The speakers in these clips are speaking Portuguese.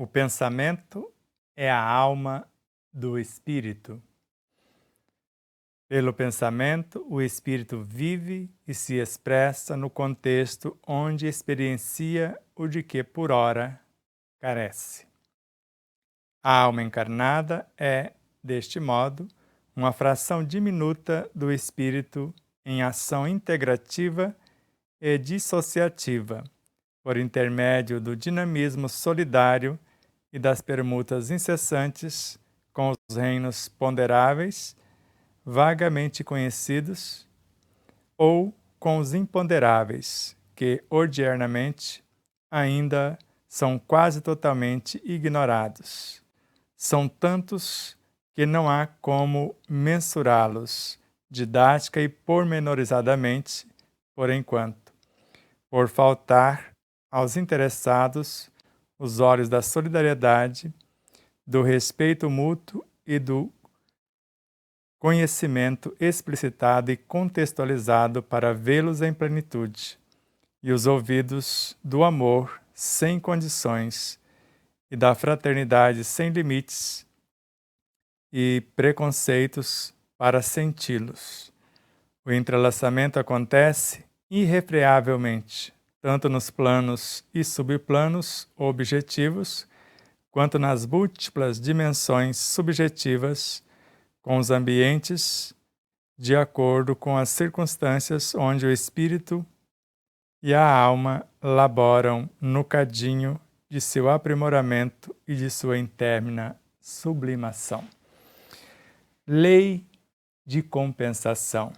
O pensamento é a alma do espírito. Pelo pensamento, o espírito vive e se expressa no contexto onde experiencia o de que, por ora, carece. A alma encarnada é, deste modo, uma fração diminuta do espírito em ação integrativa e dissociativa, por intermédio do dinamismo solidário e das permutas incessantes com os reinos ponderáveis, vagamente conhecidos, ou com os imponderáveis, que ordinariamente ainda são quase totalmente ignorados. São tantos que não há como mensurá-los didática e pormenorizadamente, por enquanto, por faltar aos interessados os olhos da solidariedade, do respeito mútuo e do conhecimento explicitado e contextualizado para vê-los em plenitude, e os ouvidos do amor sem condições e da fraternidade sem limites e preconceitos para senti-los. O entrelaçamento acontece irrefreavelmente, tanto nos planos e subplanos objetivos, quanto nas múltiplas dimensões subjetivas, com os ambientes, de acordo com as circunstâncias onde o espírito e a alma laboram no cadinho de seu aprimoramento e de sua interna sublimação. Lei de compensação,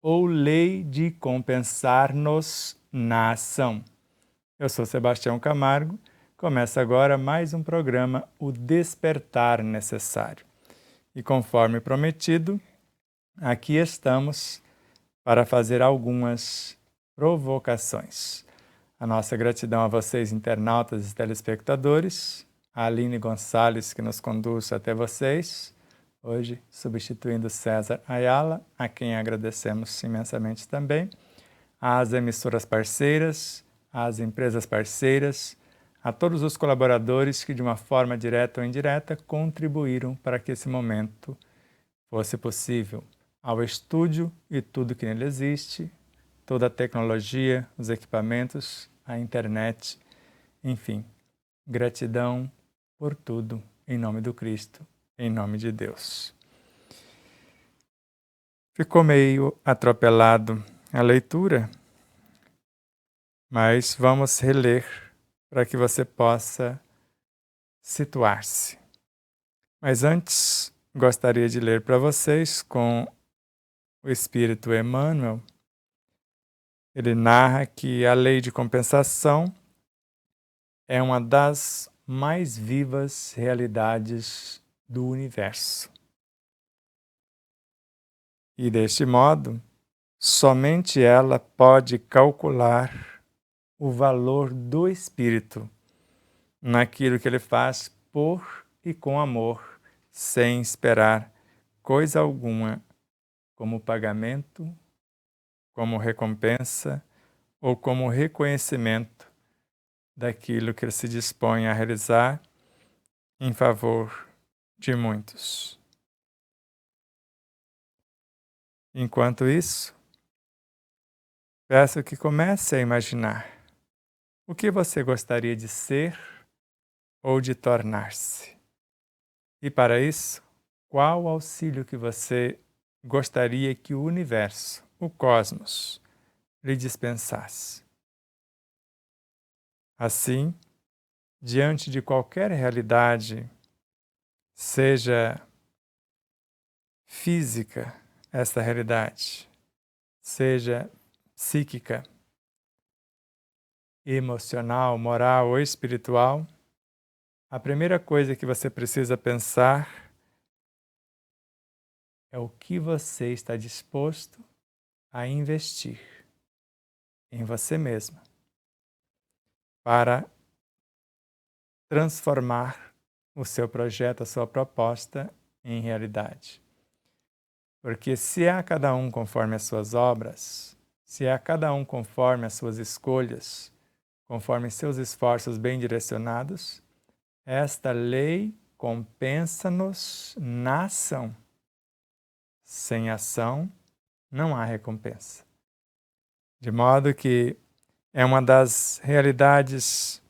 ou lei de compensar-nos na ação. Eu sou Sebastião Camargo, começa agora mais um programa, O Despertar Necessário. E conforme prometido, aqui estamos para fazer algumas provocações. A nossa gratidão a vocês, internautas e telespectadores, a Aline Gonçalves, que nos conduz até vocês, hoje substituindo César Ayala, a quem agradecemos imensamente também, às emissoras parceiras, às empresas parceiras, a todos os colaboradores que de uma forma direta ou indireta contribuíram para que esse momento fosse possível, ao estúdio e tudo que nele existe, toda a tecnologia, os equipamentos, a internet, enfim, gratidão por tudo, em nome do Cristo, em nome de Deus. Ficou meio atropelado a leitura, mas vamos reler para que você possa situar-se. Mas antes, gostaria de ler para vocês com o Espírito Emmanuel. Ele narra que a lei de compensação é uma das mais vivas realidades do universo. E deste modo, somente ela pode calcular o valor do espírito naquilo que ele faz por e com amor, sem esperar coisa alguma como pagamento, como recompensa ou como reconhecimento daquilo que ele se dispõe a realizar em favor de muitos. Enquanto isso, peço que comece a imaginar o que você gostaria de ser ou de tornar-se. E para isso, qual auxílio que você gostaria que o universo, o cosmos, lhe dispensasse. Assim, diante de qualquer realidade, seja física esta realidade, seja psíquica, emocional, moral ou espiritual, a primeira coisa que você precisa pensar é o que você está disposto a investir em você mesma para transformar o seu projeto, a sua proposta em realidade. Porque se é a cada um conforme as suas obras, se é a cada um conforme as suas escolhas, conforme seus esforços bem direcionados, esta lei compensa-nos na ação. Sem ação, não há recompensa. De modo que é uma das realidades,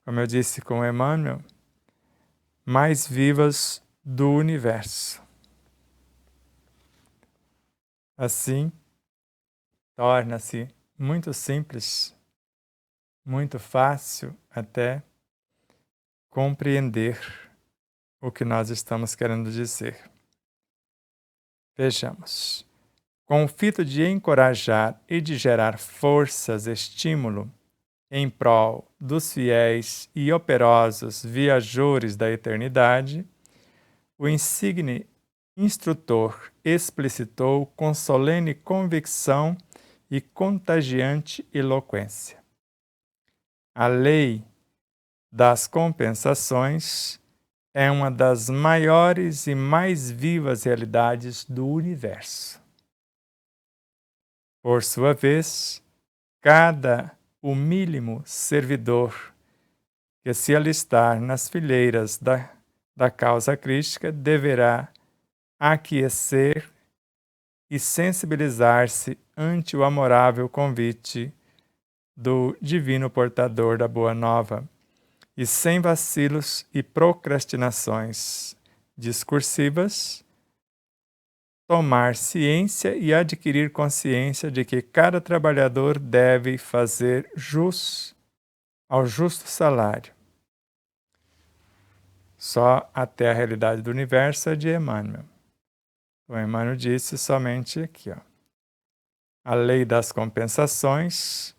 como eu disse com Emmanuel, mais vivas do universo. Assim, torna-se muito simples, muito fácil até compreender o que nós estamos querendo dizer. Vejamos. Com o fito de encorajar e de gerar forças, estímulo em prol dos fiéis e operosos viajores da eternidade, o insigne instrutor explicitou com solene convicção e contagiante eloquência. A lei das compensações é uma das maiores e mais vivas realidades do universo. Por sua vez, cada humílimo servidor que se alistar nas fileiras da causa crística deverá aquecer e sensibilizar-se ante o amorável convite do divino portador da Boa Nova, e sem vacilos e procrastinações discursivas, tomar ciência e adquirir consciência de que cada trabalhador deve fazer jus ao justo salário. Só até a realidade do universo é de Emmanuel. O Emmanuel disse somente aqui, a lei das compensações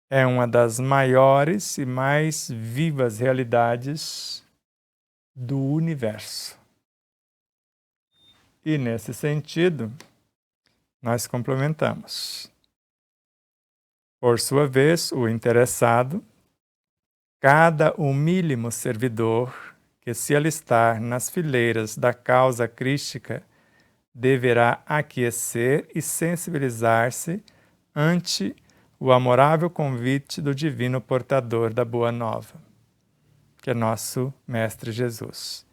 é uma das maiores e mais vivas realidades do universo. E nesse sentido, nós complementamos. Por sua vez, o interessado, cada humílimo servidor que se alistar nas fileiras da causa crística deverá aquecer e sensibilizar-se ante o amorável convite do divino portador da Boa Nova, que é nosso Mestre Jesus,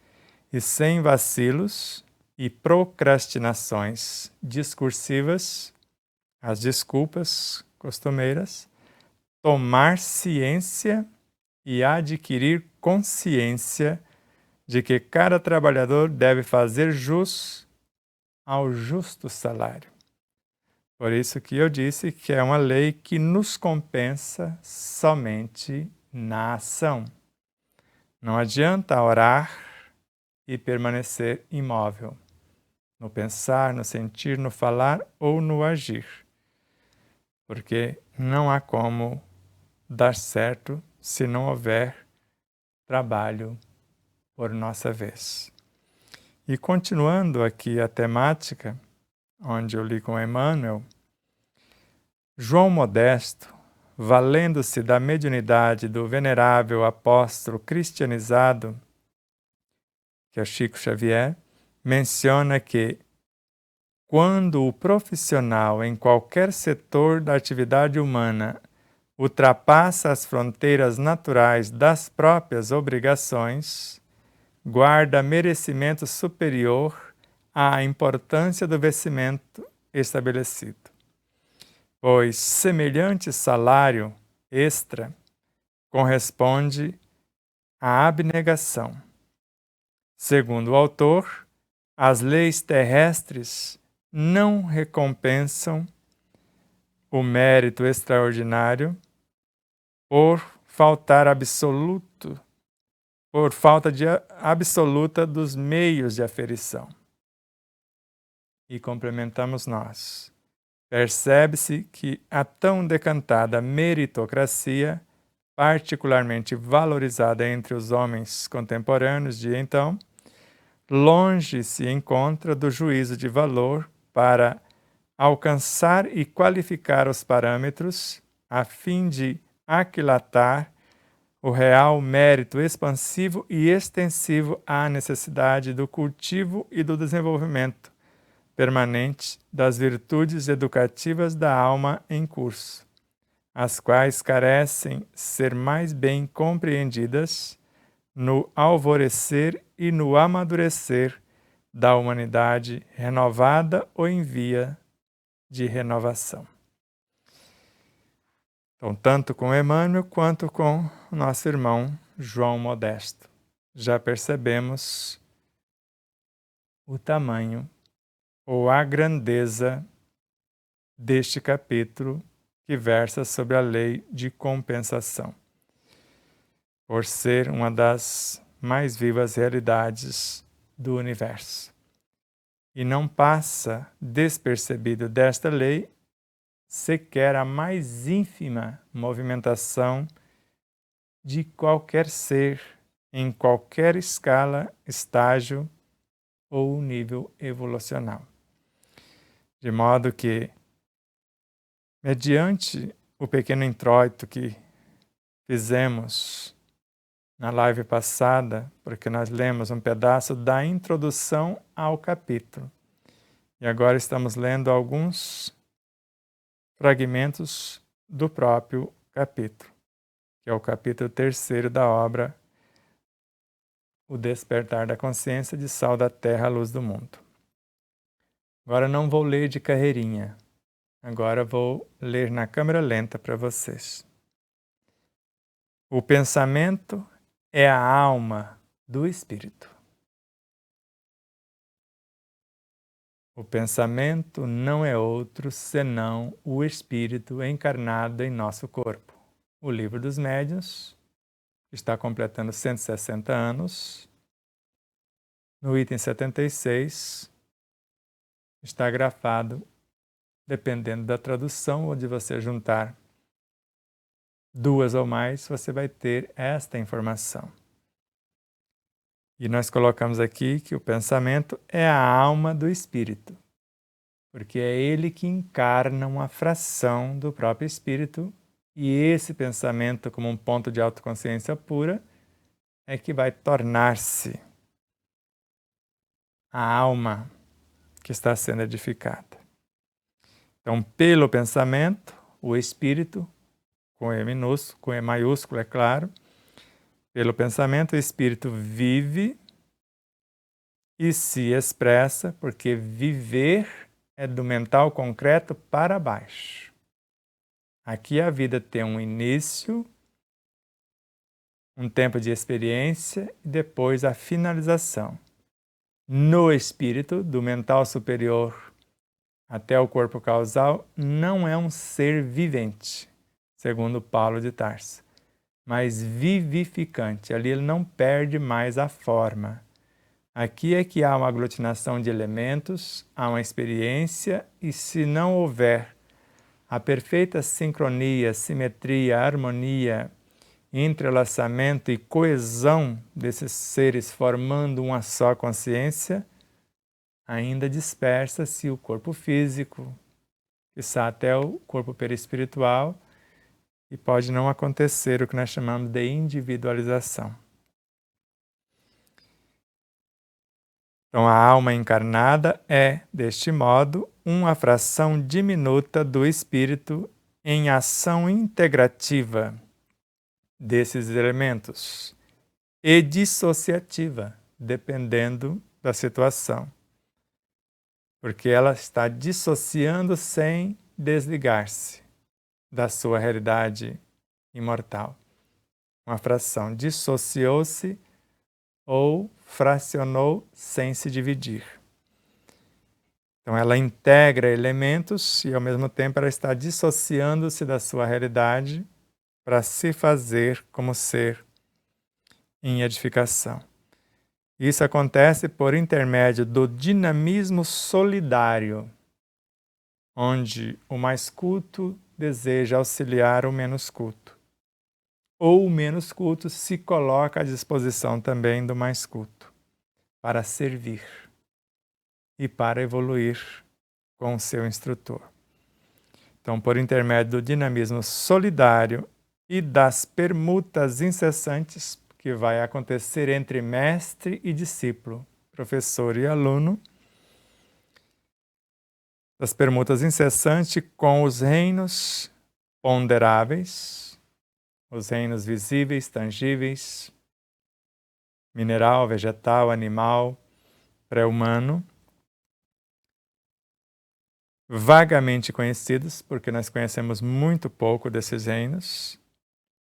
e sem vacilos e procrastinações discursivas, as desculpas costumeiras, tomar ciência e adquirir consciência de que cada trabalhador deve fazer jus ao justo salário. Por isso que eu disse que é uma lei que nos compensa somente na ação. Não adianta orar e permanecer imóvel, no pensar, no sentir, no falar ou no agir, porque não há como dar certo se não houver trabalho por nossa vez. E continuando aqui a temática, onde eu li com Emmanuel, João Modesto, valendo-se da mediunidade do venerável apóstolo cristianizado, que é Chico Xavier, menciona que quando o profissional em qualquer setor da atividade humana ultrapassa as fronteiras naturais das próprias obrigações, guarda merecimento superior à importância do vencimento estabelecido, pois semelhante salário extra corresponde à abnegação. Segundo o autor, as leis terrestres não recompensam o mérito extraordinário por falta absoluta dos meios de aferição. E complementamos nós. Percebe-se que a tão decantada meritocracia, particularmente valorizada entre os homens contemporâneos de então, longe se encontra do juízo de valor para alcançar e qualificar os parâmetros a fim de aquilatar o real mérito expansivo e extensivo à necessidade do cultivo e do desenvolvimento permanente das virtudes educativas da alma em curso, as quais carecem ser mais bem compreendidas no alvorecer e no amadurecer da humanidade renovada ou em via de renovação. Então, tanto com Emmanuel quanto com o nosso irmão João Modesto, já percebemos o tamanho ou a grandeza deste capítulo que versa sobre a lei de compensação, por ser uma das mais vivas realidades do universo. E não passa despercebido desta lei sequer a mais ínfima movimentação de qualquer ser, em qualquer escala, estágio ou nível evolucional. De modo que, mediante o pequeno introito que fizemos na live passada, porque nós lemos um pedaço da introdução ao capítulo, e agora estamos lendo alguns fragmentos do próprio capítulo, que é o capítulo 3º da obra O Despertar da Consciência de Sal da Terra, Luz do Mundo. Agora não vou ler de carreirinha, agora vou ler na câmera lenta para vocês. O pensamento é a alma do espírito. O pensamento não é outro senão o espírito encarnado em nosso corpo. O Livro dos Médiuns está completando 160 anos. No item 76 está grafado, dependendo da tradução, onde você juntar 2 ou mais, você vai ter esta informação. E nós colocamos aqui que o pensamento é a alma do espírito, porque é ele que encarna uma fração do próprio espírito, e esse pensamento, como um ponto de autoconsciência pura, é que vai tornar-se a alma que está sendo edificada. Então, pelo pensamento, o espírito, com E minúsculo, com E maiúsculo, é claro, pelo pensamento, o espírito vive e se expressa, porque viver é do mental concreto para baixo. Aqui a vida tem um início, um tempo de experiência e depois a finalização. No espírito, do mental superior até o corpo causal, não é um ser vivente, segundo Paulo de Tarso, mas vivificante. Ali ele não perde mais a forma. Aqui é que há uma aglutinação de elementos, há uma experiência, e se não houver a perfeita sincronia, simetria, harmonia, entrelaçamento e coesão desses seres formando uma só consciência, ainda dispersa-se o corpo físico, quiçá até o corpo perispiritual, e pode não acontecer o que nós chamamos de individualização. Então, a alma encarnada é, deste modo, uma fração diminuta do espírito em ação integrativa desses elementos e dissociativa, dependendo da situação, porque ela está dissociando sem desligar-se da sua realidade imortal. Uma fração dissociou-se ou fracionou sem se dividir. Então ela integra elementos e ao mesmo tempo ela está dissociando-se da sua realidade para se fazer como ser em edificação. Isso acontece por intermédio do dinamismo solidário, onde o mais culto deseja auxiliar o menos culto, ou o menos culto se coloca à disposição também do mais culto. para servir e para evoluir com o seu instrutor. Então, por intermédio do dinamismo solidário e das permutas incessantes que vai acontecer entre mestre e discípulo, professor e aluno, das permutas incessantes com os reinos ponderáveis, os reinos visíveis, tangíveis, mineral, vegetal, animal, pré-humano, vagamente conhecidos, porque nós conhecemos muito pouco desses reinos,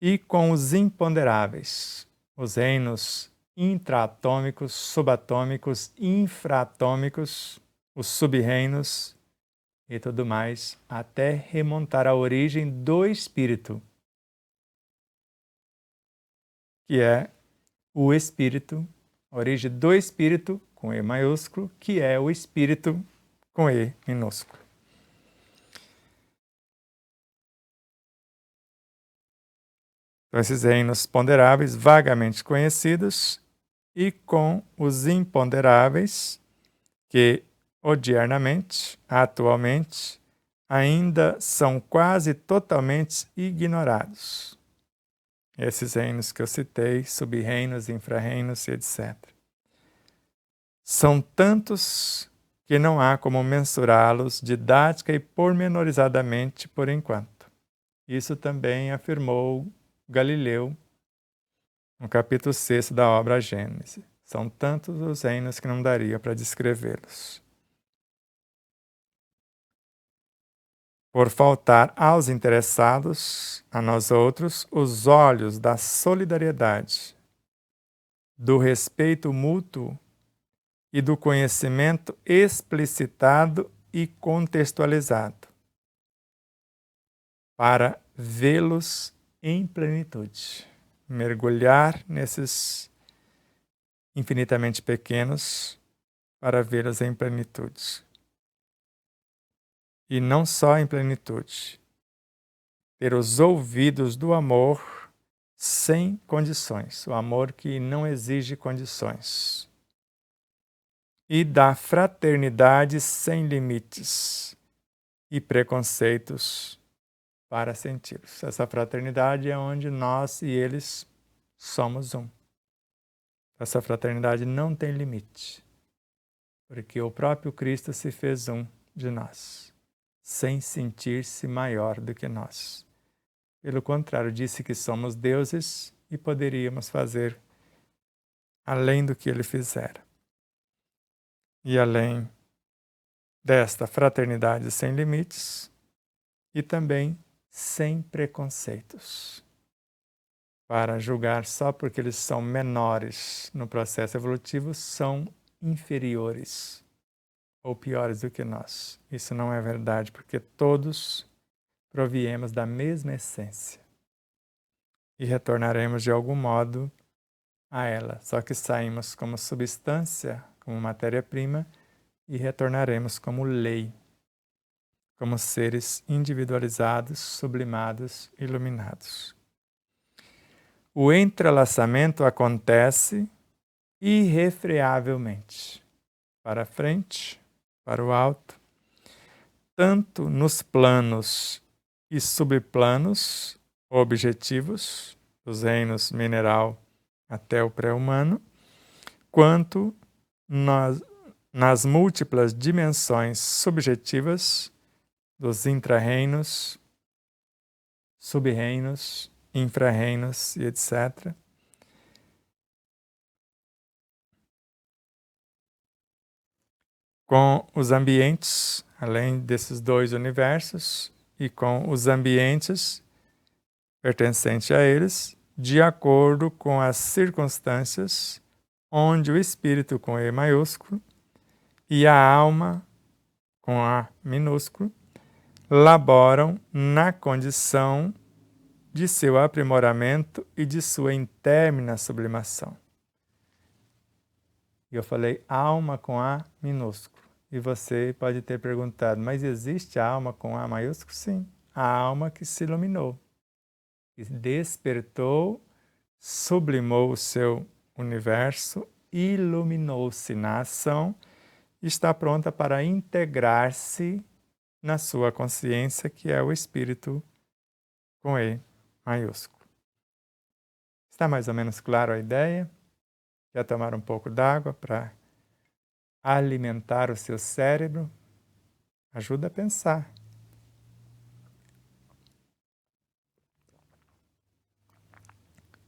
e com os imponderáveis, os reinos intraatômicos, subatômicos, infraatômicos, os sub-reinos e tudo mais, até remontar à origem do espírito, que é o espírito, a origem do espírito, com E maiúsculo, que é o espírito, com E minúsculo. Então, esses reinos ponderáveis, vagamente conhecidos, e com os imponderáveis, que odiernamente, atualmente, ainda são quase totalmente ignorados. Esses reinos que eu citei, sub-reinos, infra-reinos e etc. São tantos que não há como mensurá-los didática e pormenorizadamente por enquanto. Isso também afirmou Galileu no capítulo 6 da obra A Gênese. São tantos os reinos que não daria para descrevê-los. Por faltar aos interessados, a nós outros, os olhos da solidariedade, do respeito mútuo e do conhecimento explicitado e contextualizado, para vê-los em plenitude, mergulhar nesses infinitamente pequenos para vê-los em plenitude. E não só em plenitude, ter os ouvidos do amor sem condições, o amor que não exige condições, e da fraternidade sem limites e preconceitos para senti-los. Essa fraternidade é onde nós e eles somos um. Essa fraternidade não tem limite, porque o próprio Cristo se fez um de nós, sem sentir-se maior do que nós. Pelo contrário, disse que somos deuses e poderíamos fazer além do que ele fizera. E além desta fraternidade sem limites, e também sem preconceitos, para julgar só porque eles são menores no processo evolutivo, são inferiores ou piores do que nós. Isso não é verdade, porque todos proviemos da mesma essência e retornaremos de algum modo a ela, só que saímos como substância, como matéria-prima, e retornaremos como lei, como seres individualizados, sublimados, iluminados. O entrelaçamento acontece irrefreavelmente, para frente, para o alto, tanto nos planos e subplanos objetivos, dos reinos mineral até o pré-humano, quanto nas múltiplas dimensões subjetivas dos intra-reinos, sub-reinos, infra-reinos e etc. Com os ambientes, além desses dois universos, e com os ambientes pertencentes a eles, de acordo com as circunstâncias onde o espírito com E maiúsculo e a alma com A minúsculo laboram na condição de seu aprimoramento e de sua interna sublimação. E eu falei alma com A minúsculo. E você pode ter perguntado, mas existe a alma com A maiúsculo? Sim, a alma que se iluminou, que despertou, sublimou o seu universo iluminou-se na ação e está pronta para integrar-se na sua consciência, que é o Espírito com E maiúsculo. Está mais ou menos claro a ideia? Quer tomar um pouco d'água para alimentar o seu cérebro? Ajuda a pensar.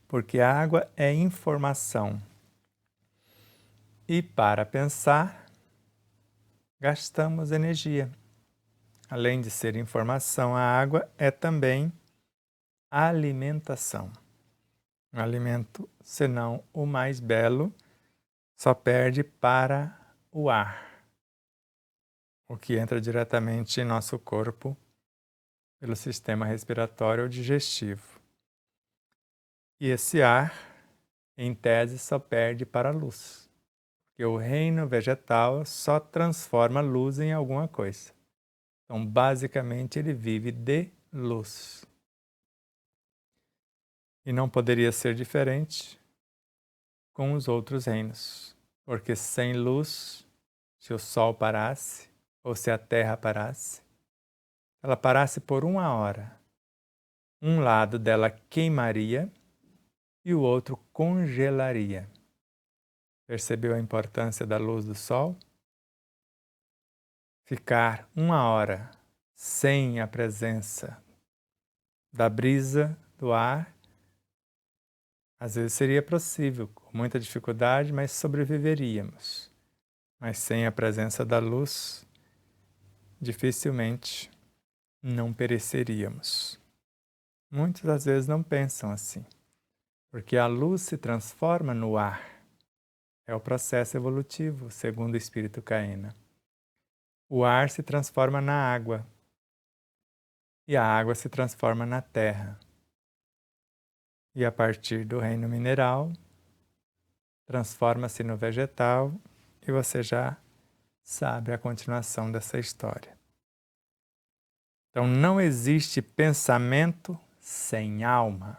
Porque a água é informação. E para pensar, gastamos energia. Além de ser informação, a água é também alimentação. Um alimento, senão o mais belo, só perde para o ar, o que entra diretamente em nosso corpo pelo sistema respiratório ou digestivo. E esse ar, em tese, só perde para a luz, porque o reino vegetal só transforma luz em alguma coisa. Então, basicamente, ele vive de luz. E não poderia ser diferente com os outros reinos, porque sem luz, se o sol parasse, ou se a terra parasse, ela parasse por 1 hora. Um lado dela queimaria e o outro congelaria. Percebeu a importância da luz do sol? Ficar 1 hora sem a presença da brisa do ar, às vezes seria possível, com muita dificuldade, mas sobreviveríamos. Mas sem a presença da luz, dificilmente não pereceríamos. Muitas das vezes não pensam assim, porque a luz se transforma no ar. É o processo evolutivo, segundo o espírito Kaena. O ar se transforma na água e a água se transforma na terra. E a partir do reino mineral, transforma-se no vegetal e você já sabe a continuação dessa história. Então não existe pensamento sem alma,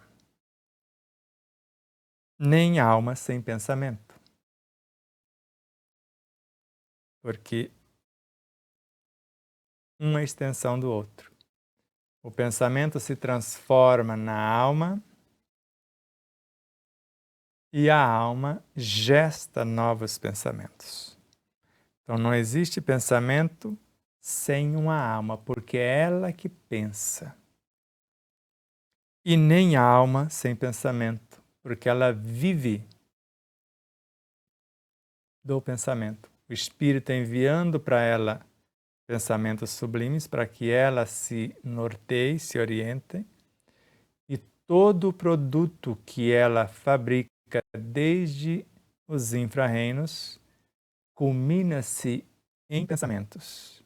nem alma sem pensamento. Porque uma é extensão do outro. O pensamento se transforma na alma e a alma gesta novos pensamentos. Então não existe pensamento sem uma alma, porque é ela que pensa. E nem alma sem pensamento, porque ela vive do pensamento. O Espírito enviando para ela pensamentos sublimes para que ela se norteie, se oriente, e todo o produto que ela fabrica desde os infra-reinos culmina-se em pensamentos.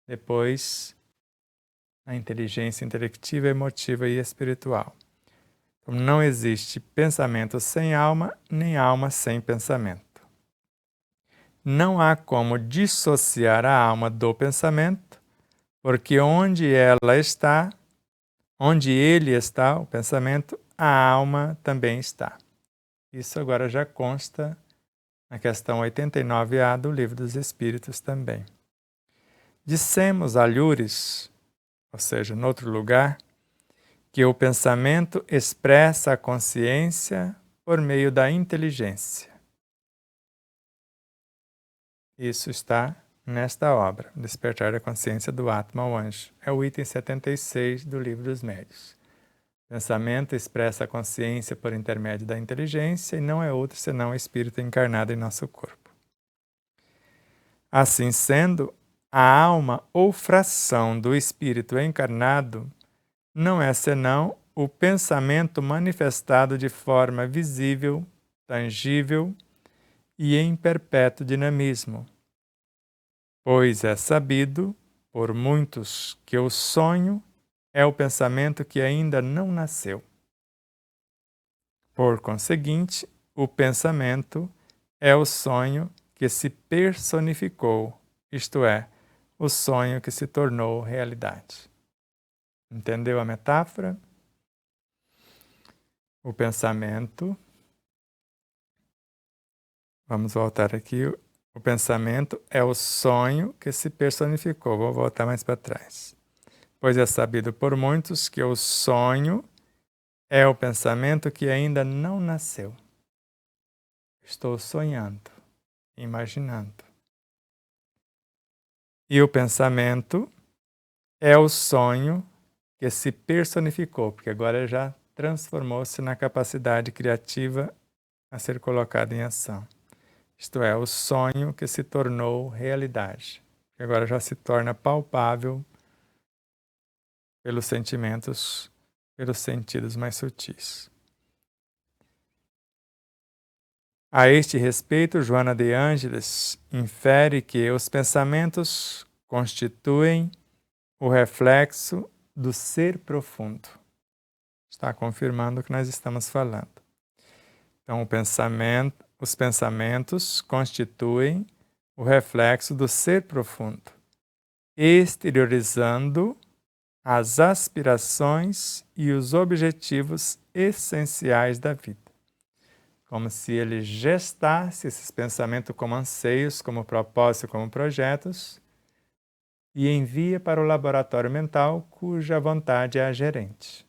Depois, a inteligência intelectiva, emotiva e espiritual. Então, não existe pensamento sem alma, nem alma sem pensamento. Não há como dissociar a alma do pensamento, porque onde ela está, onde ele está, o pensamento, a alma também está. Isso agora já consta na questão 89A do Livro dos Espíritos também. Dissemos a Lures, ou seja, em outro lugar, que o pensamento expressa a consciência por meio da inteligência. Isso está nesta obra, Despertar da Consciência do Atma ao Anjo. É o item 76 do Livro dos Médiuns. Pensamento expressa a consciência por intermédio da inteligência e não é outro senão o espírito encarnado em nosso corpo. Assim sendo, a alma ou fração do espírito encarnado não é senão o pensamento manifestado de forma visível, tangível e em perpétuo dinamismo. Pois é sabido por muitos que o sonho é o pensamento que ainda não nasceu. Por conseguinte, o pensamento é o sonho que se personificou, isto é, o sonho que se tornou realidade. Entendeu a metáfora? O pensamento Vamos voltar aqui. O pensamento é o sonho que se personificou. Vou voltar mais para trás. Pois é sabido por muitos que o sonho é o pensamento que ainda não nasceu. Estou sonhando, imaginando. E o pensamento é o sonho que se personificou, porque agora já transformou-se na capacidade criativa a ser colocada em ação. Isto é, o sonho que se tornou realidade, que agora já se torna palpável pelos sentimentos, pelos sentidos mais sutis. A este respeito, Joana de Ângeles infere que os pensamentos constituem o reflexo do ser profundo. Está confirmando o que nós estamos falando. Então, os pensamentos constituem o reflexo do ser profundo, exteriorizando as aspirações e os objetivos essenciais da vida. Como se ele gestasse esses pensamentos como anseios, como propósito, como projetos, e envia para o laboratório mental cuja vontade é a gerente.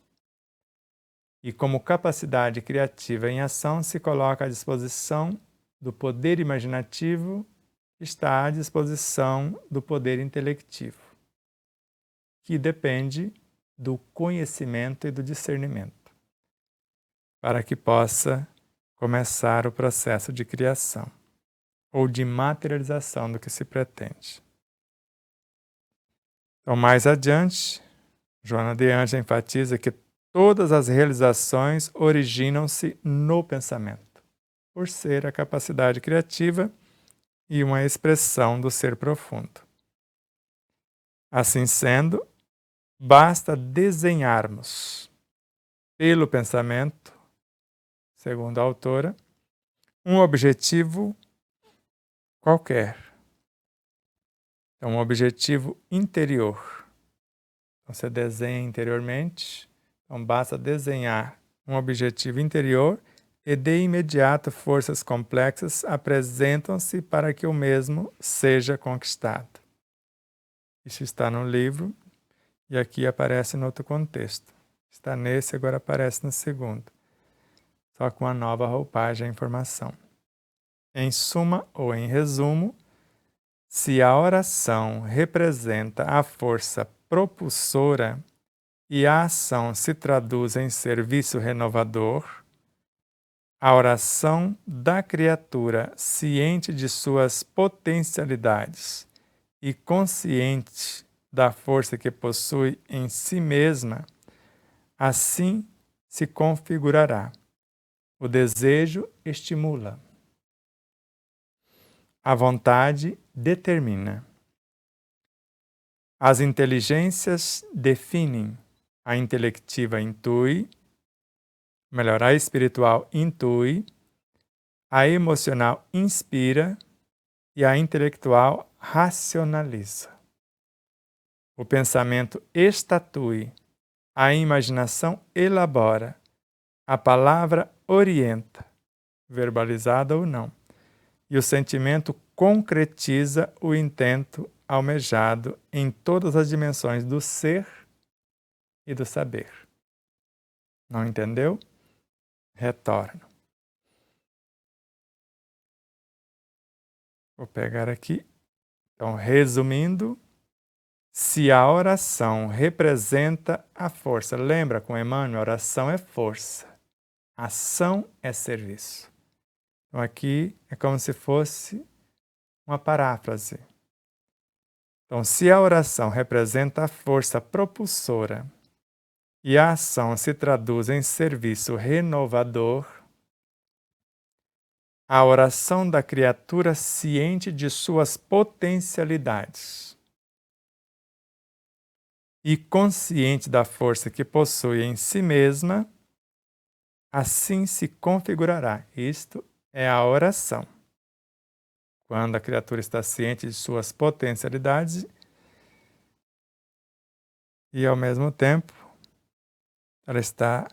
E como capacidade criativa em ação se coloca à disposição do poder imaginativo, está à disposição do poder intelectivo, que depende do conhecimento e do discernimento, para que possa começar o processo de criação ou de materialização do que se pretende. Então, mais adiante, Joana de Ângeles enfatiza que todas as realizações originam-se no pensamento, por ser a capacidade criativa e uma expressão do ser profundo. Assim sendo, basta desenharmos pelo pensamento, segundo a autora, um objetivo qualquer. É um objetivo interior. Então, você desenha interiormente, então basta desenhar um objetivo interior e de imediato forças complexas apresentam-se para que o mesmo seja conquistado. Isso está no livro e aqui aparece em outro contexto. Está nesse, agora aparece no segundo. Só com a nova roupagem a informação. Em suma ou em resumo, se a oração representa a força propulsora e a ação se traduz em serviço renovador, a oração da criatura ciente de suas potencialidades e consciente da força que possui em si mesma, assim se configurará. O desejo estimula. A vontade determina. As inteligências definem. A intelectiva intui, a espiritual intui, a emocional inspira e a intelectual racionaliza. O pensamento estatui, a imaginação elabora, a palavra orienta, verbalizada ou não, e o sentimento concretiza o intento almejado em todas as dimensões do ser e do saber. Não entendeu? Retorno. Vou pegar aqui. Então, resumindo, se a oração representa a força, lembra com Emmanuel, a oração é força, ação é serviço. Então, aqui é como se fosse uma paráfrase. Então, se a oração representa a força propulsora e a ação se traduz em serviço renovador, a oração da criatura ciente de suas potencialidades e consciente da força que possui em si mesma, assim se configurará. Isto é a oração. Quando a criatura está ciente de suas potencialidades e, ao mesmo tempo, ela está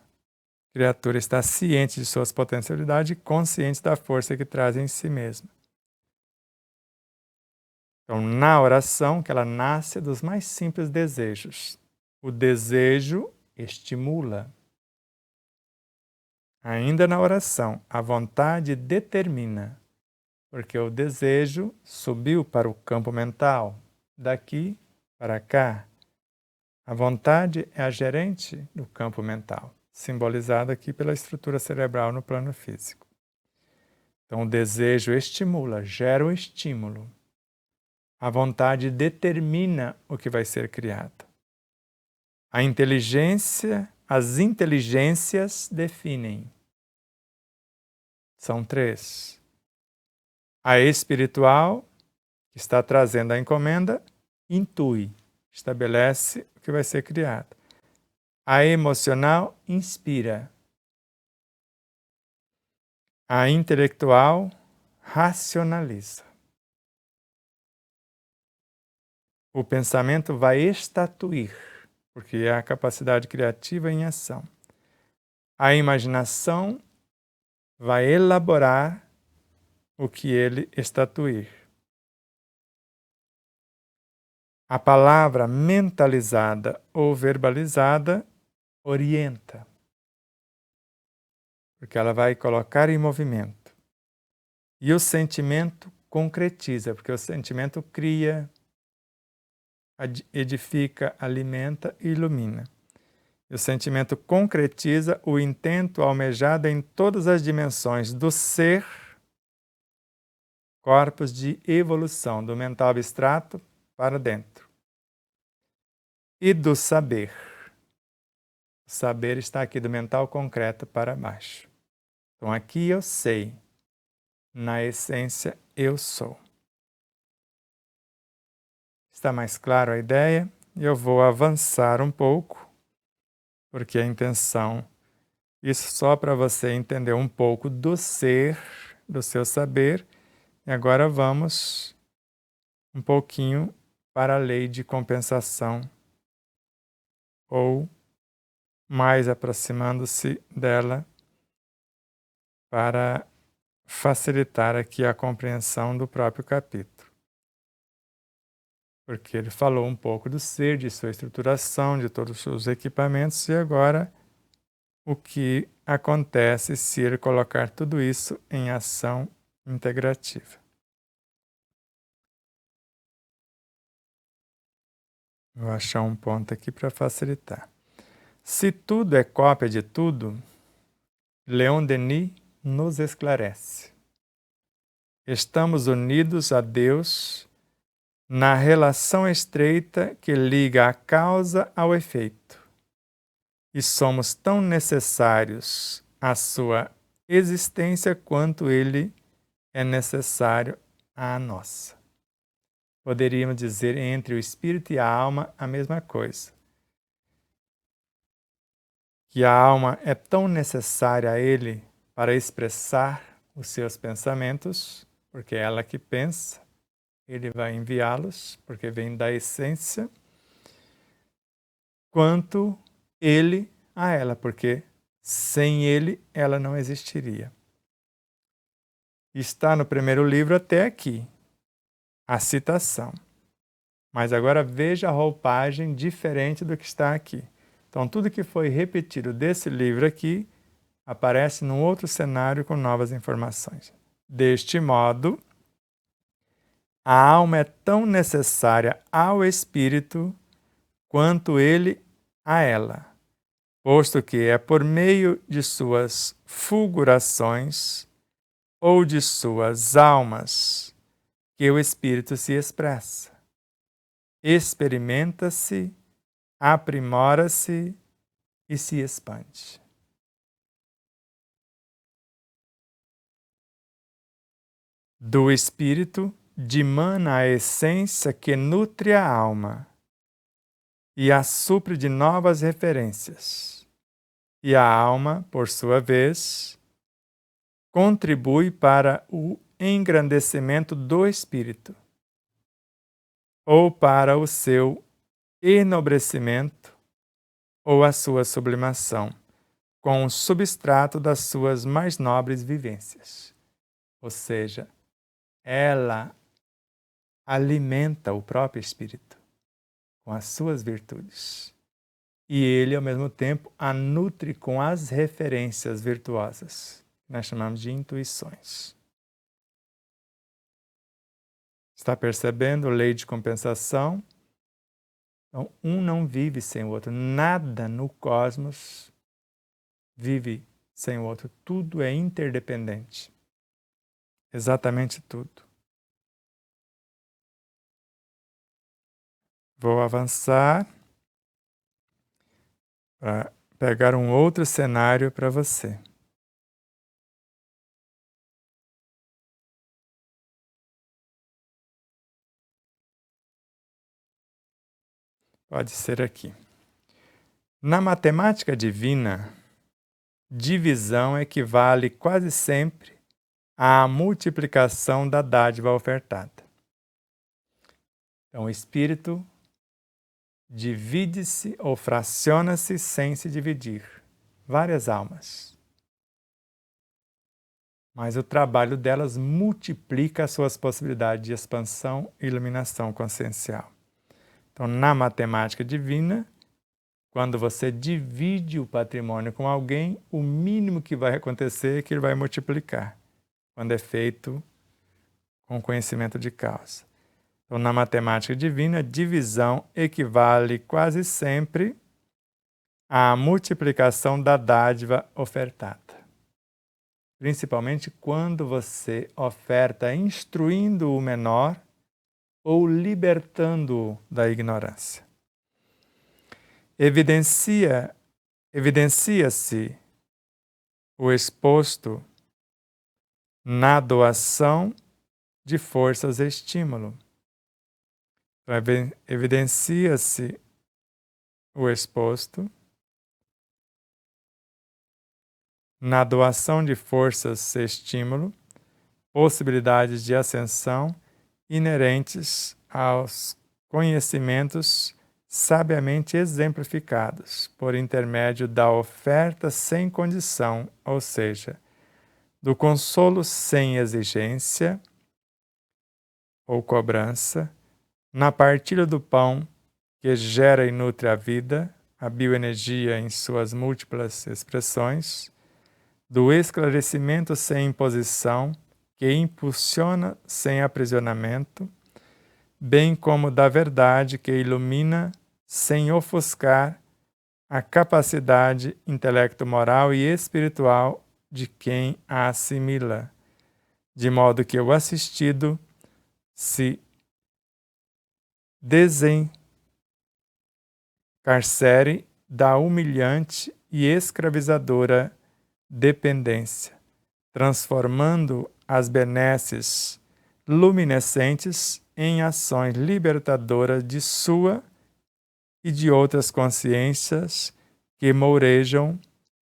criatura está ciente de suas potencialidades e consciente da força que traz em si mesma. Então, na oração, que ela nasce dos mais simples desejos. O desejo estimula. Ainda na oração, a vontade determina, porque o desejo subiu para o campo mental, daqui para cá. A vontade é a gerente do campo mental, simbolizada aqui pela estrutura cerebral no plano físico. Então, o desejo estimula, gera o estímulo. A vontade determina o que vai ser criado. A inteligência, as inteligências definem. São 3. A espiritual, que está trazendo a encomenda, intui, estabelece o que vai ser criado. A emocional inspira. A intelectual racionaliza. O pensamento vai estatuir, porque é a capacidade criativa em ação. A imaginação vai elaborar o que ele estatuir. A palavra mentalizada ou verbalizada orienta, porque ela vai colocar em movimento. E o sentimento concretiza, porque o sentimento cria, edifica, alimenta e ilumina. E o sentimento concretiza o intento almejado em todas as dimensões do ser, corpos de evolução, do mental abstrato para dentro. E do saber. O saber está aqui do mental concreto para baixo. Então aqui eu sei, na essência eu sou. Está mais claro a ideia? Eu vou avançar um pouco, porque a intenção, isso só para você entender um pouco do ser, do seu saber. E agora vamos um pouquinho para a lei de compensação, ou mais aproximando-se dela, para facilitar aqui a compreensão do próprio capítulo. Porque ele falou um pouco do ser, de sua estruturação, de todos os seus equipamentos, e agora o que acontece se ele colocar tudo isso em ação integrativa. Vou achar um ponto aqui para facilitar. Se tudo é cópia de tudo, Leon Denis nos esclarece. Estamos unidos a Deus na relação estreita que liga a causa ao efeito. E somos tão necessários à sua existência quanto ele é necessário à nossa. Poderíamos dizer entre o espírito e a alma a mesma coisa. Que a alma é tão necessária a ele para expressar os seus pensamentos, porque é ela que pensa, ele vai enviá-los, porque vem da essência, quanto ele a ela, porque sem ele ela não existiria. Está no primeiro livro até aqui, a citação. Mas agora veja a roupagem diferente do que está aqui. Então, tudo que foi repetido desse livro aqui aparece num outro cenário com novas informações. Deste modo, a alma é tão necessária ao espírito quanto ele a ela, posto que é por meio de suas fulgurações ou de suas almas que o espírito se expressa, experimenta-se, aprimora-se e se expande. Do espírito dimana a essência que nutre a alma e a supre de novas referências. E a alma, por sua vez, contribui para o engrandecimento do espírito ou para o seu enobrecimento ou a sua sublimação, com o substrato das suas mais nobres vivências. Ou seja, ela alimenta o próprio espírito com as suas virtudes. E ele, ao mesmo tempo, a nutre com as referências virtuosas. Nós chamamos de intuições. Está percebendo? Lei de compensação. Então, um não vive sem o outro. Nada no cosmos vive sem o outro. Tudo é interdependente. Exatamente tudo. Vou avançar para pegar um outro cenário para você. Pode ser aqui. Na matemática divina, divisão equivale quase sempre à multiplicação da dádiva ofertada. Então, o espírito divide-se ou fraciona-se sem se dividir. Várias almas. Mas o trabalho delas multiplica as suas possibilidades de expansão e iluminação consciencial. Então, na matemática divina, quando você divide o patrimônio com alguém, o mínimo que vai acontecer é que ele vai multiplicar, quando é feito com conhecimento de causa. Então, na matemática divina, divisão equivale quase sempre à multiplicação da dádiva ofertada. Principalmente quando você oferta instruindo o menor ou libertando-o da ignorância. Evidencia-se o exposto na doação de forças e estímulo. Evidencia-se o exposto na doação de forças e estímulo, possibilidades de ascensão inerentes aos conhecimentos sabiamente exemplificados por intermédio da oferta sem condição, ou seja, do consolo sem exigência ou cobrança, na partilha do pão que gera e nutre a vida, a bioenergia em suas múltiplas expressões, do esclarecimento sem imposição, que impulsiona sem aprisionamento, bem como da verdade que ilumina sem ofuscar a capacidade intelecto-moral e espiritual de quem a assimila, de modo que o assistido se desencarcere da humilhante e escravizadora dependência, transformando as benesses luminescentes em ações libertadoras de sua e de outras consciências que mourejam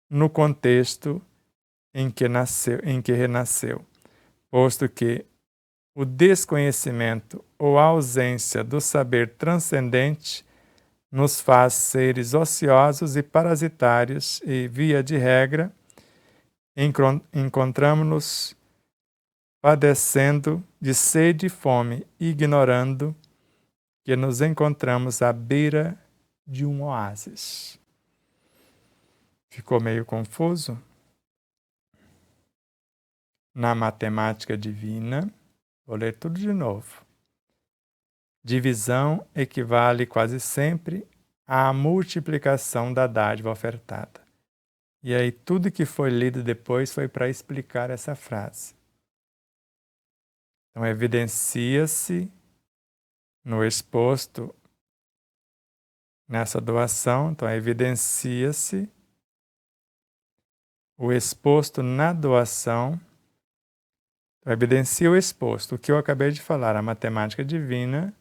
no contexto em que renasceu, posto que o desconhecimento ou a ausência do saber transcendente nos faz seres ociosos e parasitários e, via de regra, encontramos-nos padecendo de sede e fome, ignorando que nos encontramos à beira de um oásis. Ficou meio confuso? Na matemática divina, vou ler tudo de novo. Divisão equivale quase sempre à multiplicação da dádiva ofertada. E aí tudo que foi lido depois foi para explicar essa frase. Então, evidencia-se no exposto nessa doação, então evidencia-se o exposto na doação, então, evidencia o exposto, o que eu acabei de falar, a matemática divina,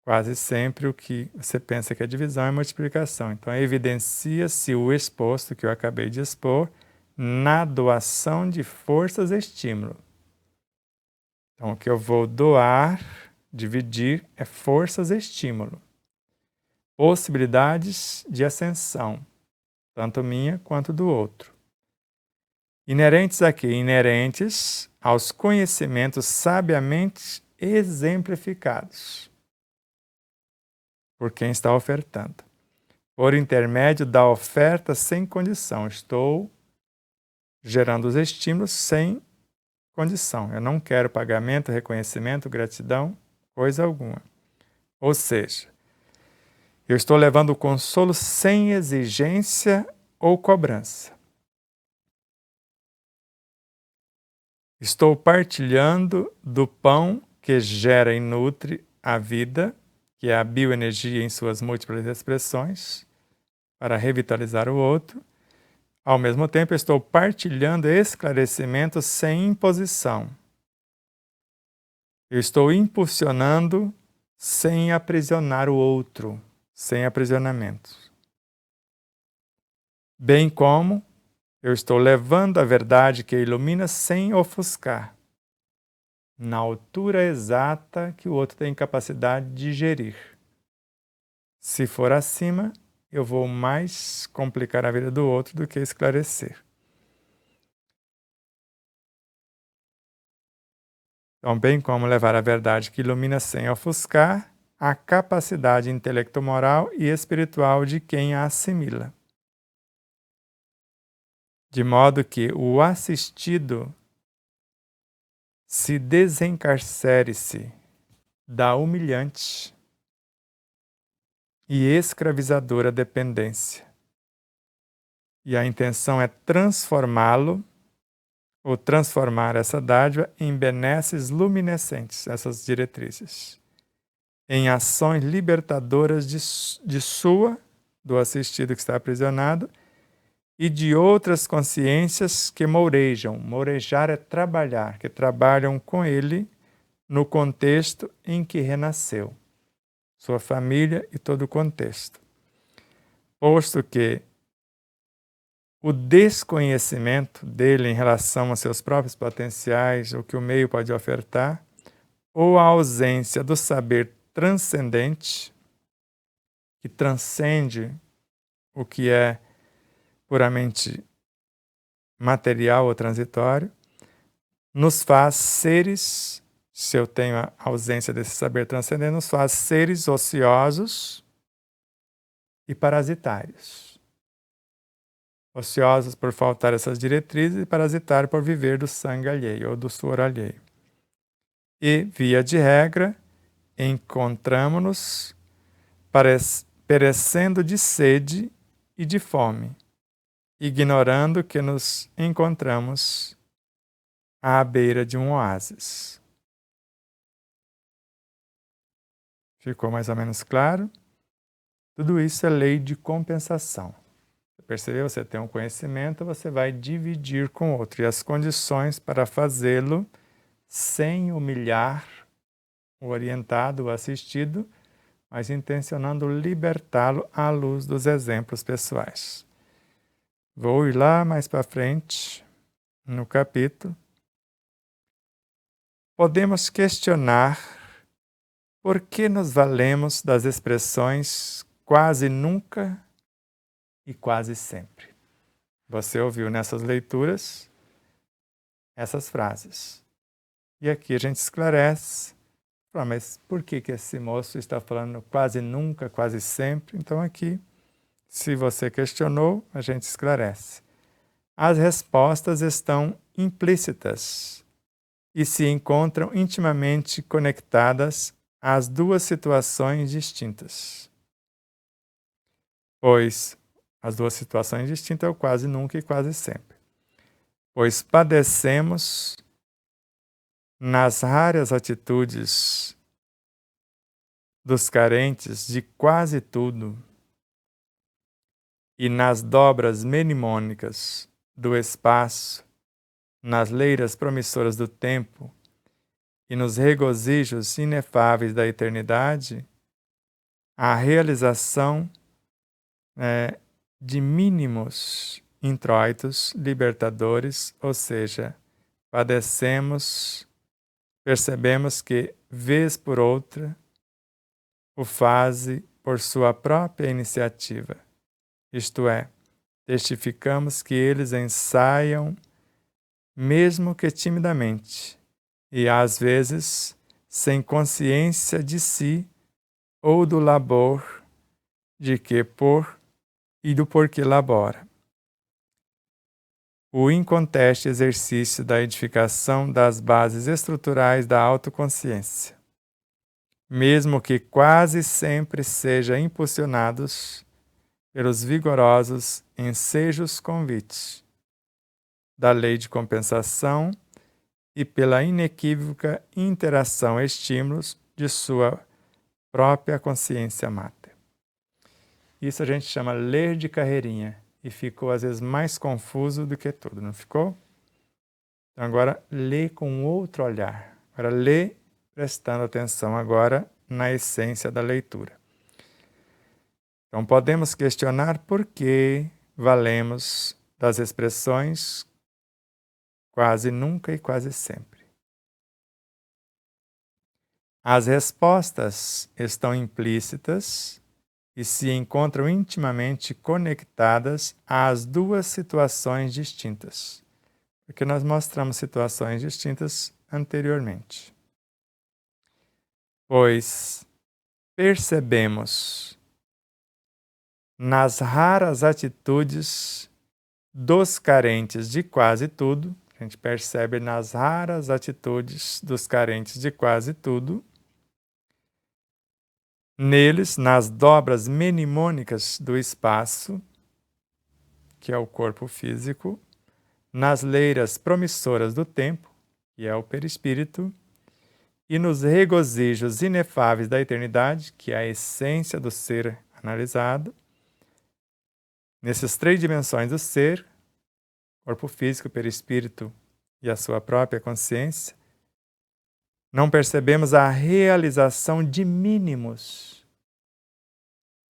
quase sempre o que você pensa que é divisão é multiplicação. Então, evidencia-se o exposto que eu acabei de expor na doação de forças e estímulo. Então, o que eu vou doar, dividir, é forças e estímulo. Possibilidades de ascensão. tanto minha quanto do outro. Inerentes a quê? Inerentes aos conhecimentos sabiamente exemplificados por quem está ofertando. Por intermédio da oferta sem condição. Estou gerando os estímulos sem condição. Eu não quero pagamento, reconhecimento, gratidão, coisa alguma. Ou seja, eu estou levando o consolo sem exigência ou cobrança. Estou partilhando do pão que gera e nutre a vida, que é a bioenergia em suas múltiplas expressões, para revitalizar o outro. Ao mesmo tempo, estou partilhando esclarecimento sem imposição. Eu estou impulsionando sem aprisionar o outro, sem aprisionamentos. Bem como eu estou levando a verdade que ilumina sem ofuscar, na altura exata que o outro tem capacidade de gerir. Se for acima, eu vou mais complicar a vida do outro do que esclarecer. Então, bem como levar a verdade que ilumina sem ofuscar a capacidade intelecto-moral e espiritual de quem a assimila. De modo que o assistido se desencarcere-se da humilhante e escravizadora dependência. E a intenção é transformá-lo ou transformar essa dádiva em benesses luminescentes, essas diretrizes, em ações libertadoras de sua, do assistido que está aprisionado, e de outras consciências que mourejam. Mourejar é trabalhar, que trabalham com ele no contexto em que renasceu, sua família e todo o contexto. Posto que o desconhecimento dele em relação a seus próprios potenciais, o que o meio pode ofertar, ou a ausência do saber transcendente, que transcende o que é puramente material ou transitório, nos faz seres, se eu tenho a ausência desse saber transcendente, nos faz seres ociosos e parasitários. Ociosos por faltar essas diretrizes e parasitários por viver do sangue alheio ou do suor alheio. E, via de regra, encontramo-nos perecendo de sede e de fome, ignorando que nos encontramos à beira de um oásis. Ficou mais ou menos claro? Tudo isso é lei de compensação. Percebeu? Você tem um conhecimento, você vai dividir com o outro. E as condições para fazê-lo sem humilhar o orientado, o assistido, mas intencionando libertá-lo à luz dos exemplos pessoais. Vou ir lá mais para frente, no capítulo. Podemos questionar por que nos valemos das expressões quase nunca e quase sempre. Você ouviu nessas leituras essas frases. E aqui a gente esclarece, mas por que esse moço está falando quase nunca, quase sempre? Então aqui, se você questionou, a gente esclarece. As respostas estão implícitas e se encontram intimamente conectadas às duas situações distintas. Pois as duas situações distintas é o quase nunca e quase sempre. Pois padecemos nas raras atitudes dos carentes de quase tudo e nas dobras mnemônicas do espaço, nas leiras promissoras do tempo e nos regozijos inefáveis da eternidade, a realização de mínimos introitos libertadores, ou seja, percebemos que, vez por outra, o faze por sua própria iniciativa, isto é, testificamos que eles ensaiam, mesmo que timidamente, e às vezes sem consciência de si ou do labor de que por e do porquê labora. O inconteste exercício da edificação das bases estruturais da autoconsciência, mesmo que quase sempre seja impulsionados pelos vigorosos ensejos convites da lei de compensação e pela inequívoca interação estímulos de sua própria consciência máter. Isso a gente chama ler de carreirinha e ficou às vezes mais confuso do que tudo, não ficou? Então agora lê com outro olhar. Agora lê prestando atenção agora na essência da leitura. Então podemos questionar por que valemos das expressões quase nunca e quase sempre. As respostas estão implícitas e se encontram intimamente conectadas às duas situações distintas, porque nós mostramos situações distintas anteriormente. Pois percebemos nas raras atitudes dos carentes de quase tudo, a gente percebe nas raras atitudes dos carentes de quase tudo, neles, nas dobras menimônicas do espaço, que é o corpo físico, nas leiras promissoras do tempo, que é o perispírito, e nos regozijos inefáveis da eternidade, que é a essência do ser analisado. Nessas três dimensões do ser, corpo físico, perispírito e a sua própria consciência, não percebemos a realização de mínimos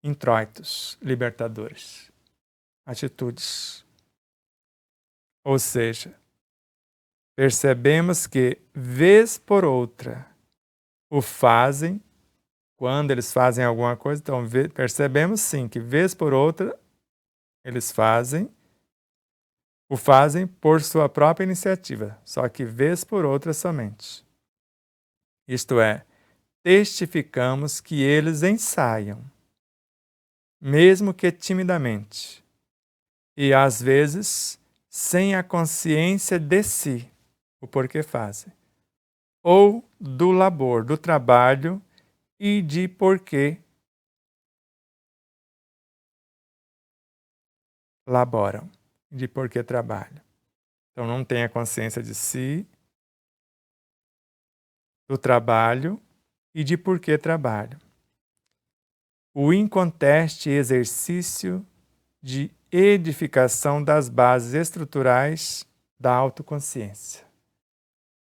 introitos libertadores, atitudes. Ou seja, percebemos que, vez por outra, o fazem, quando eles fazem alguma coisa, então percebemos sim que, vez por outra, eles o fazem por sua própria iniciativa, só que vez por outra somente. Isto é, testificamos que eles ensaiam, mesmo que timidamente, e às vezes sem a consciência de si, o porquê fazem, ou do labor, do trabalho e de porquê laboram, de porquê trabalham. Então não tem a consciência de si, do trabalho e de porquê trabalham. O inconteste exercício de edificação das bases estruturais da autoconsciência.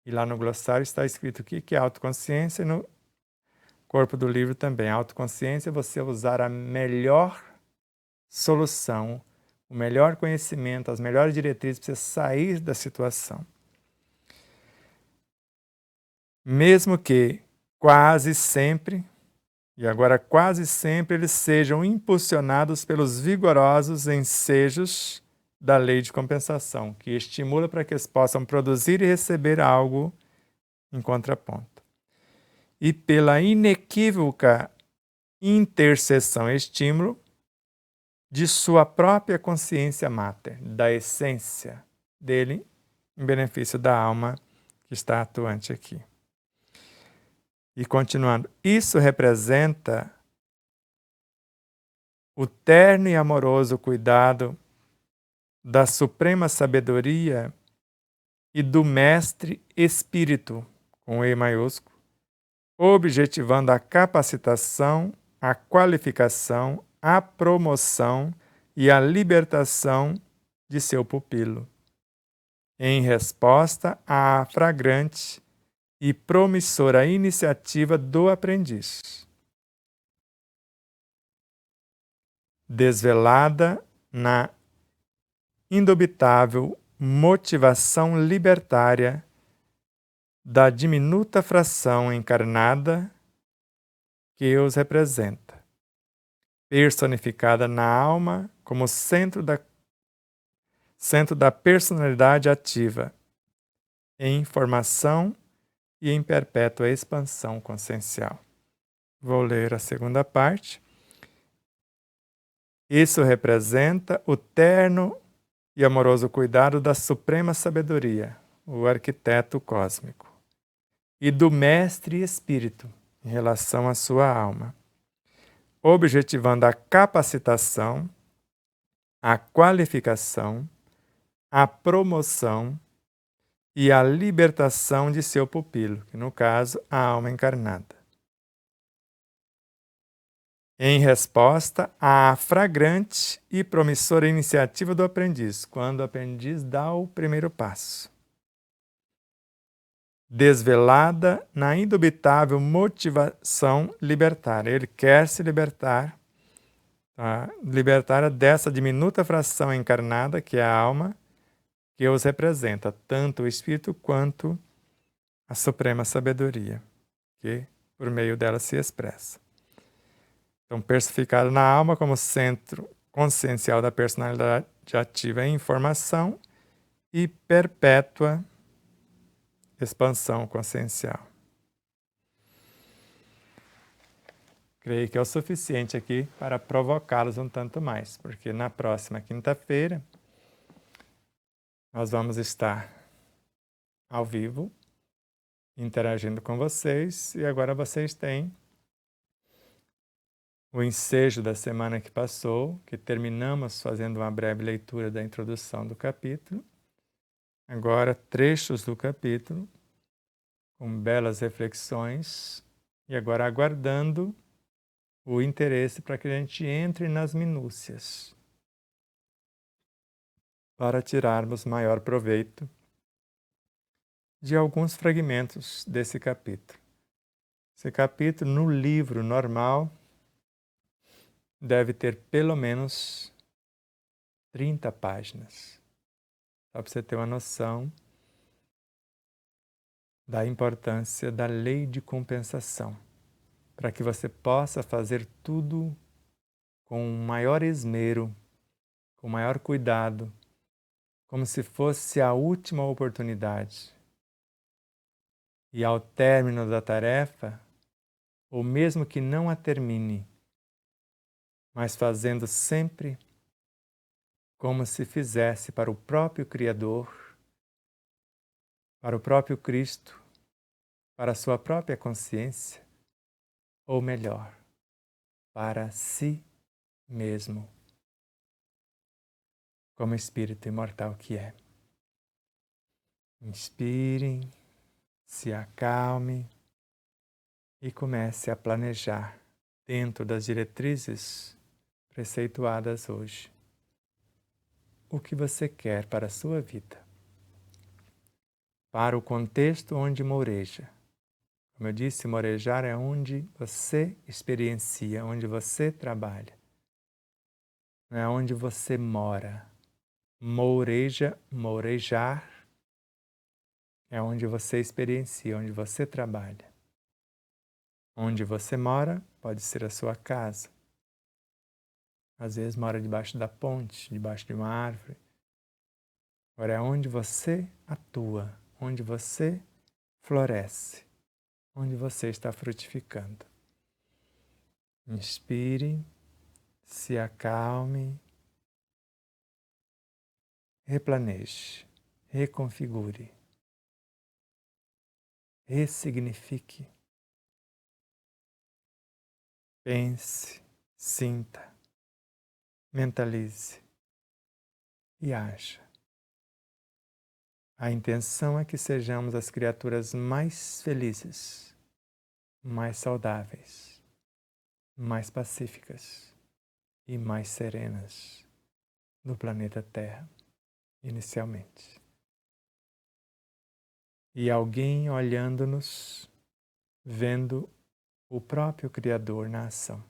E lá no glossário está escrito o que é autoconsciência, e no corpo do livro também. Autoconsciência é você usar a melhor solução, o melhor conhecimento, as melhores diretrizes para você sair da situação. Mesmo que quase sempre, e agora quase sempre, eles sejam impulsionados pelos vigorosos ensejos da lei de compensação, que estimula para que eles possam produzir e receber algo em contraponto. E pela inequívoca intercessão e estímulo de sua própria consciência máter, da essência dele, em benefício da alma que está atuante aqui. E continuando, isso representa o terno e amoroso cuidado da suprema sabedoria e do mestre espírito, com E maiúsculo, objetivando a capacitação, a qualificação, a promoção e a libertação de seu pupilo, em resposta à fragrante e promissora iniciativa do aprendiz, desvelada na indubitável motivação libertária da diminuta fração encarnada que os representa, personificada na alma como centro da centro da personalidade ativa, em formação e em perpétua expansão consciencial. Vou ler a segunda parte. Isso representa o terno e amoroso cuidado da suprema sabedoria, o arquiteto cósmico, e do mestre espírito em relação à sua alma, objetivando a capacitação, a qualificação, a promoção e a libertação de seu pupilo, que no caso, a alma encarnada. Em resposta à fragrante e promissora iniciativa do aprendiz, quando o aprendiz dá o primeiro passo. Desvelada na indubitável motivação libertária. Ele quer se libertar, tá? Libertar dessa diminuta fração encarnada, que é a alma, que os representa, tanto o espírito quanto a suprema sabedoria, que por meio dela se expressa. Então, personificado na alma como centro consciencial da personalidade ativa em formação e perpétua expansão consciencial. Creio que é o suficiente aqui para provocá-los um tanto mais, porque na próxima quinta-feira nós vamos estar ao vivo, interagindo com vocês, e agora vocês têm o ensejo da semana que passou, que terminamos fazendo uma breve leitura da introdução do capítulo. Agora, trechos do capítulo, com belas reflexões, e agora aguardando o interesse para que a gente entre nas minúcias, para tirarmos maior proveito de alguns fragmentos desse capítulo. Esse capítulo, no livro normal, deve ter pelo menos 30 páginas. Só para você ter uma noção da importância da lei de compensação, para que você possa fazer tudo com maior esmero, com maior cuidado, como se fosse a última oportunidade. E ao término da tarefa, ou mesmo que não a termine, mas fazendo sempre como se fizesse para o próprio Criador, para o próprio Cristo, para a sua própria consciência, ou melhor, para si mesmo, como espírito imortal que é. Inspirem, se acalme e comece a planejar dentro das diretrizes preceituadas hoje o que você quer para a sua vida, para o contexto onde moreja. Como eu disse, morejar é onde você experiencia, onde você trabalha, não é onde você mora. Morejar é onde você experiencia, onde você trabalha. Onde você mora pode ser a sua casa. Às vezes mora debaixo da ponte, debaixo de uma árvore. Agora é onde você atua, onde você floresce, onde você está frutificando. Inspire, se acalme, replaneje, reconfigure, ressignifique. Pense, sinta, mentalize e haja. A intenção é que sejamos as criaturas mais felizes, mais saudáveis, mais pacíficas e mais serenas do planeta Terra, inicialmente. E alguém olhando-nos, vendo o próprio Criador na ação.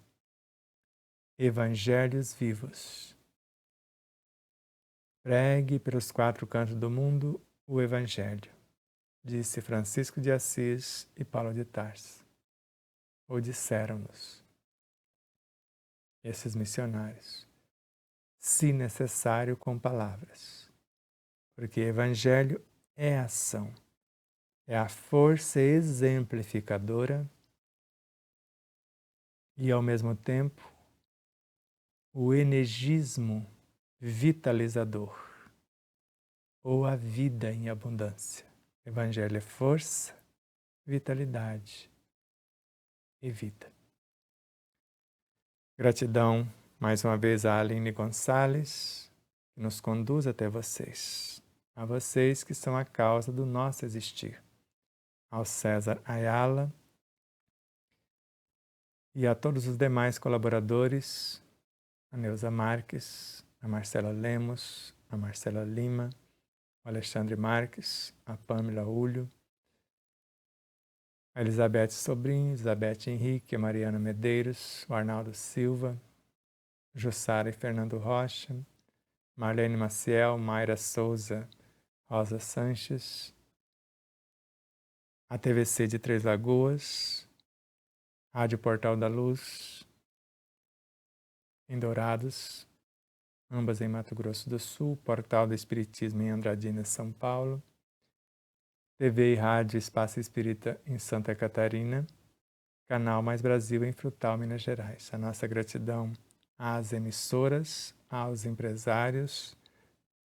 Evangelhos vivos. Pregue pelos 4 cantos do mundo o Evangelho, disse Francisco de Assis e Paulo de Tarso. Ou disseram-nos esses missionários, se necessário com palavras. porque Evangelho é ação, é a força exemplificadora e, ao mesmo tempo, o energismo vitalizador, ou a vida em abundância. Evangelho é força, vitalidade e vida. Gratidão mais uma vez a Aline Gonçalves, que nos conduz até vocês. A vocês que são a causa do nosso existir. Ao César Ayala e a todos os demais colaboradores, a Neuza Marques, a Marcela Lemos, a Marcela Lima, o Alexandre Marques, a Pâmela Ulho, a Elizabeth Sobrinho, Elizabeth Henrique, a Mariana Medeiros, o Arnaldo Silva, Jussara e Fernando Rocha, Marlene Maciel, Mayra Souza, Rosa Sanches, a TVC de Três Lagoas, Rádio Portal da Luz, em Dourados, ambas em Mato Grosso do Sul, Portal do Espiritismo em Andradina, São Paulo, TV e Rádio Espaço Espírita em Santa Catarina, Canal Mais Brasil em Frutal, Minas Gerais. A nossa gratidão às emissoras, aos empresários,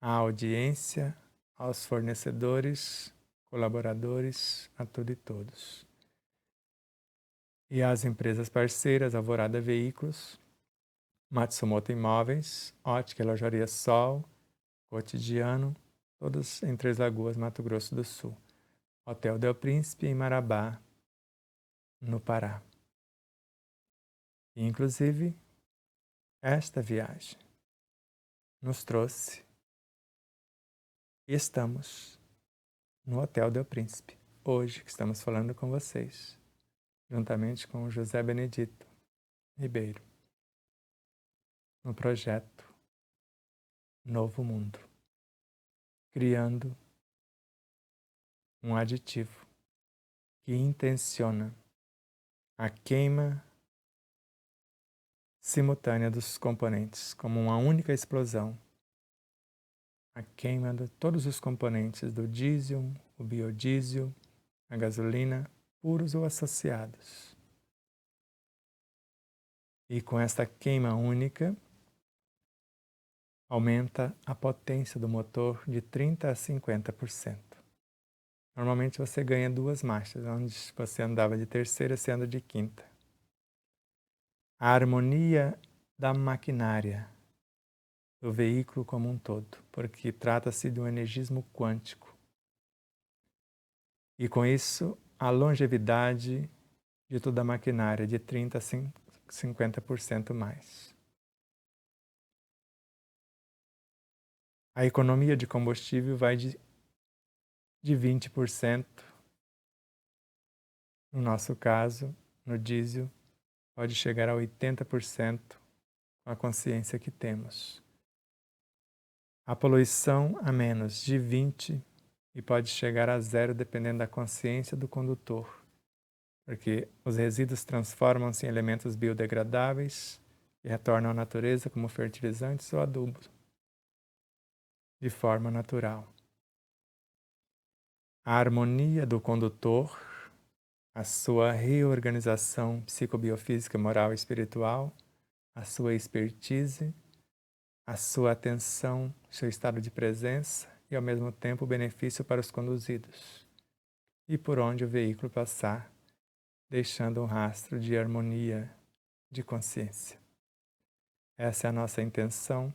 à audiência, aos fornecedores, colaboradores, a tudo e todos. E às empresas parceiras, Alvorada Veículos, Matsumoto Imóveis, Ótica e Lojaria Sol, Cotidiano, todos em Três Lagoas, Mato Grosso do Sul. Hotel Del Príncipe, em Marabá, no Pará. E, inclusive, esta viagem nos trouxe e estamos no Hotel Del Príncipe, hoje que estamos falando com vocês, juntamente com o José Benedito Ribeiro, no projeto Novo Mundo, criando um aditivo que intenciona a queima simultânea dos componentes como uma única explosão, a queima de todos os componentes do diesel, o biodiesel, a gasolina, puros ou associados. E com esta queima única, aumenta a potência do motor de 30% a 50%. Normalmente você ganha 2 marchas, onde você andava de terceira, você anda de quinta. A harmonia da maquinária, do veículo como um todo, porque trata-se de um energismo quântico. E com isso, a longevidade de toda a maquinária de 30% a 50% mais. A economia de combustível vai de 20%. No nosso caso, no diesel, pode chegar a 80% com a consciência que temos. A poluição a menos de 20% e pode chegar a 0% dependendo da consciência do condutor, porque os resíduos transformam-se em elementos biodegradáveis e retornam à natureza como fertilizantes ou adubos, de forma natural. A harmonia do condutor, a sua reorganização psicobiofísica, moral e espiritual, a sua expertise, a sua atenção, seu estado de presença e, ao mesmo tempo, o benefício para os conduzidos. E por onde o veículo passar, deixando um rastro de harmonia, de consciência. Essa é a nossa intenção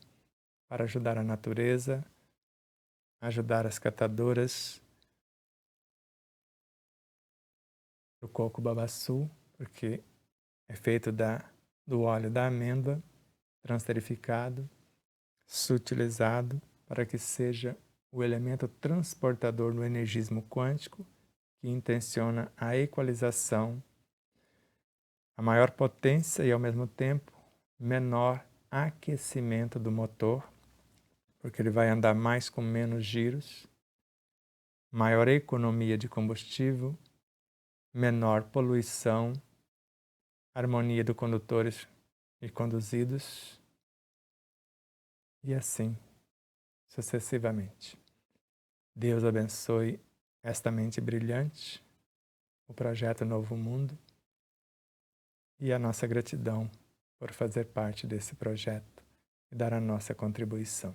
para ajudar a natureza, ajudar as catadoras do coco babaçu, porque é feito do óleo da amêndoa, transterificado, sutilizado, para que seja o elemento transportador do energismo quântico que intenciona a equalização, a maior potência e, ao mesmo tempo, menor aquecimento do motor, porque ele vai andar mais com menos giros, maior economia de combustível, menor poluição, harmonia dos condutores e conduzidos, e assim sucessivamente. Deus abençoe esta mente brilhante, o projeto Novo Mundo e a nossa gratidão por fazer parte desse projeto e dar a nossa contribuição.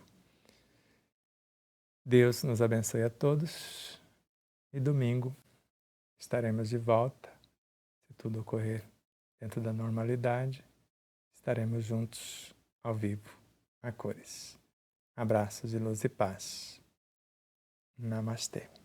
Deus nos abençoe a todos e domingo estaremos de volta, se tudo ocorrer dentro da normalidade, estaremos juntos ao vivo, a cores. Abraços de luz e paz. Namastê.